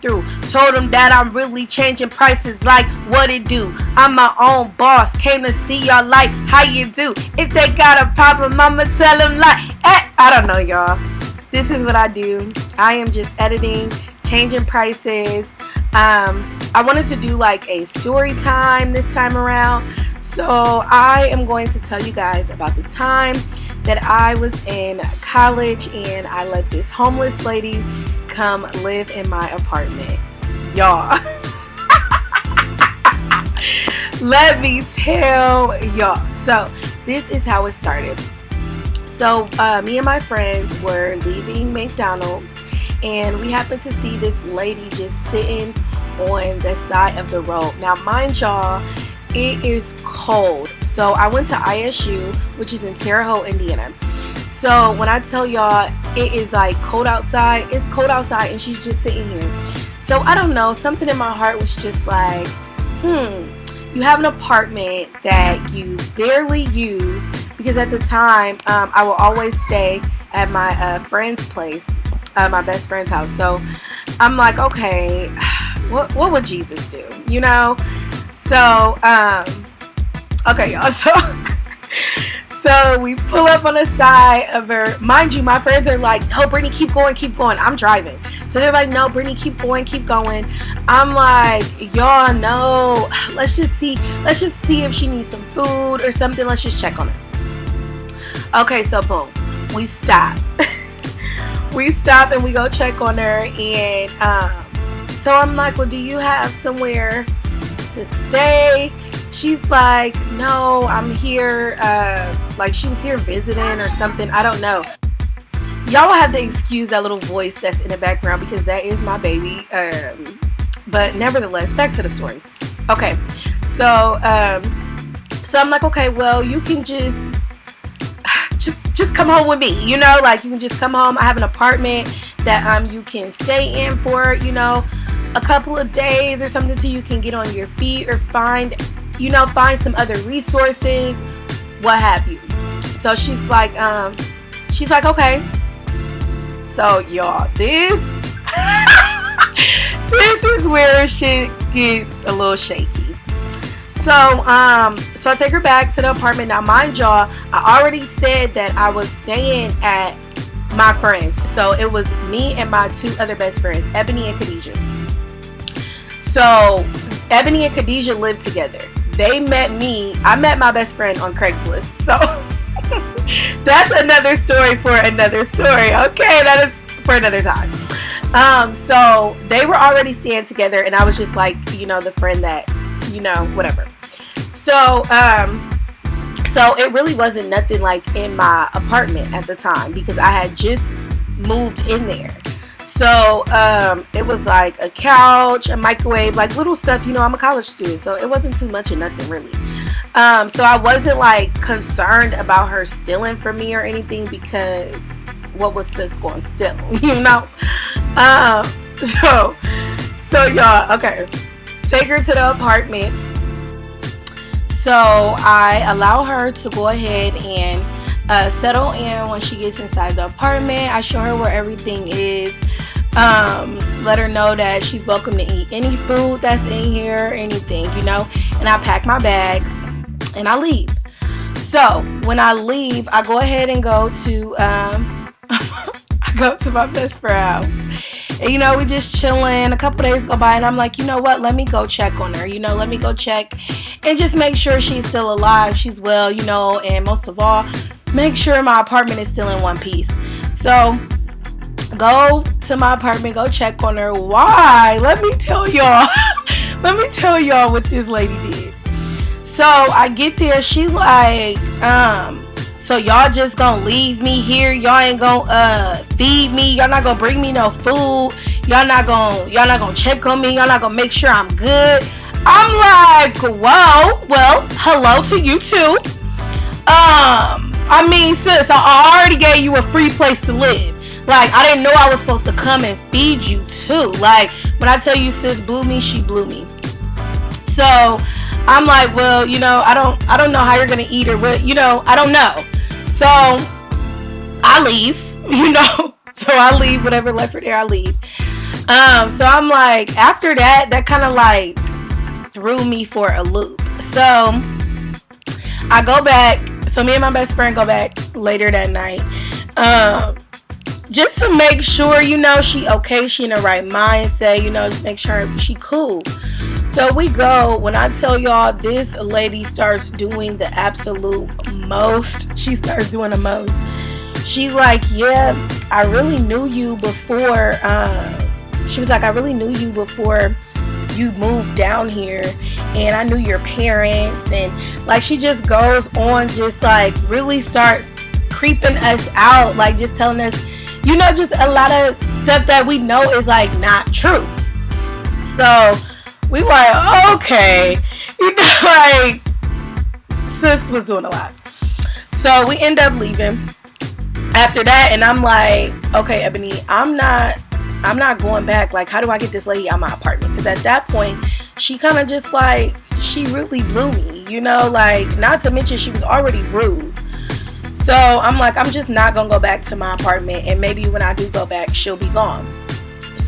through. Told them that I'm really changing prices like what it do. I'm my own boss. Came to see y'all like how you do. If they got a problem, I'ma tell them like, I don't know, y'all. This is what I do. I am just editing, changing prices. I wanted to do like a story time this time around. So I am going to tell you guys about the time that I was in college and I let this homeless lady come live in my apartment. Y'all. Let me tell y'all. So this is how it started. So me and my friends were leaving McDonald's and we happened to see this lady just sitting on the side of the road. Now mind y'all, it is cold. So I went to ISU, which is in Terre Haute, Indiana. So when I tell y'all it is like cold outside, it's cold outside and she's just sitting here. So I don't know, something in my heart was just like, you have an apartment that you barely use, because at the time I will always stay at my friend's place, my best friend's house. So I'm like, okay, what would Jesus do, you know? So okay y'all, so we pull up on the side of her. Mind you, my friends are like, no Brittany, keep going, I'm driving. So they're like, no Brittany, keep going. I'm like, y'all, no, let's just see if she needs some food or something. Let's just check on her. Okay, so boom, we stop. We stop and we go check on her. And so I'm like, well, do you have somewhere to stay? She's like, no, I'm here, like she was here visiting or something. I don't know. Y'all will have to excuse that little voice that's in the background because that is my baby. But nevertheless, back to the story. Okay, so I'm like, okay, well, you can just come home with me, you know, like you can just come home. I have an apartment that you can stay in for, you know, a couple of days or something till you can get on your feet or find some other resources, what have you. So she's like, okay. So y'all, this is where shit gets a little shaky. So I take her back to the apartment. Now mind y'all, I already said that I was staying at my friends. So it was me and my two other best friends, Ebony and Khadijah. So Ebony and Khadijah lived together. They met me. I met my best friend on Craigslist. So that's another story for another story. Okay, that is for another time. So they were already staying together and I was just like, you know, the friend that, you know, whatever. So it really wasn't nothing like in my apartment at the time because I had just moved in there. So it was like a couch, a microwave, like little stuff. You know, I'm a college student, so it wasn't too much of nothing really. So I wasn't like concerned about her stealing from me or anything because what was sis going to steal, you know? So y'all, okay, take her to the apartment. So I allow her to go ahead and settle in when she gets inside the apartment. I show her where everything is. Let her know that she's welcome to eat any food that's in here, anything, you know. And I pack my bags and I leave. So when I leave, I go ahead and go to I go to my best friend house. And you know, we just chilling. A couple days go by and I'm like, you know what, let me go check on her, you know, let me go check and just make sure she's still alive, she's well, you know, and most of all, make sure my apartment is still in one piece. So go to my apartment, go check on her. Why? Let me tell y'all. Let me tell y'all what this lady did. So I get there, she like, so y'all just gonna leave me here? Y'all ain't gonna feed me? Y'all not gonna bring me no food? Y'all not gonna check on me? Y'all not gonna make sure I'm good? I'm like, whoa, well, hello to you too. I mean, sis, I already gave you a free place to live. Like, I didn't know I was supposed to come and feed you too. Like, when I tell you sis blew me, she blew me. So I'm like, well, you know, I don't know how you're gonna eat or what, you know, I don't know. So I leave, you know. So I leave, whatever left for there, I leave. So I'm like, after that, that kind of like threw me for a loop. So I go back. So me and my best friend go back later that night. Just to make sure, you know, she okay, she in the right mindset, you know, just make sure she cool. So we go. When I tell y'all, this lady starts doing the absolute most. She starts doing the most. She's like, yeah, I really knew you before. She was like, I really knew you before you moved down here, and I knew your parents. And like, she just goes on, just like really starts creeping us out, like just telling us, you know, just a lot of stuff that we know is like not true. So we were like, okay, you know, like sis was doing a lot. So we end up leaving after that, and I'm like, okay, Ebony, I'm not going back. Like, how do I get this lady out of my apartment? Because at that point, she kind of just like, she really blew me, you know, like, not to mention she was already rude. So I'm like, I'm just not gonna go back to my apartment, and maybe when I do go back, she'll be gone.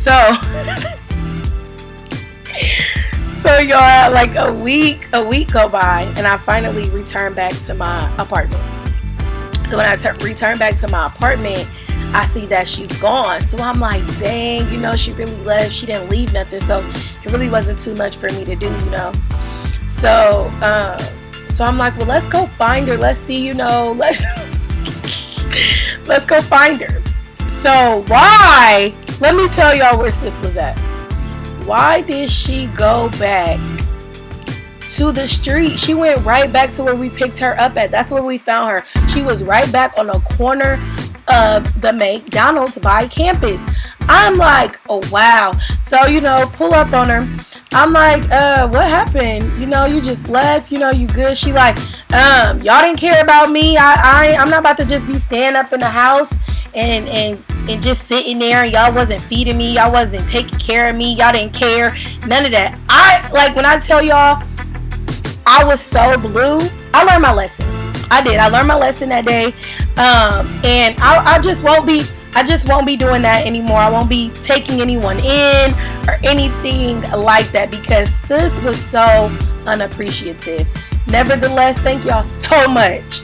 So y'all, like a week go by, and I finally return back to my apartment. So when I return back to my apartment, I see that she's gone. So I'm like, dang, you know, she really left. She didn't leave nothing. So it really wasn't too much for me to do, you know. So I'm like, well, let's go find her. Let's see, you know, let's go find her. So why? Let me tell y'all where sis was at. Why did she go back to the street? She went right back to where we picked her up at. That's where we found her. She was right back on the corner of the McDonald's by campus. I'm like, oh wow. So, you know, pull up on her. I'm like, what happened? You know, you just left, you know, you good? She like, y'all didn't care about me. I'm not about to just be staying up in the house and just sitting there, and y'all wasn't feeding me, y'all wasn't taking care of me, y'all didn't care, none of that. Like, when I tell y'all, I was so blue. I learned my lesson. I did. I learned my lesson that day. And I just won't be doing that anymore. I won't be taking anyone in or anything like that, because sis was so unappreciative. Nevertheless, thank y'all so much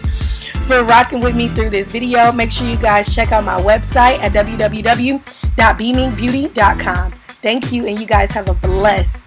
for rocking with me through this video. Make sure you guys check out my website at www.beamingbeauty.com. Thank you, and you guys have a blessed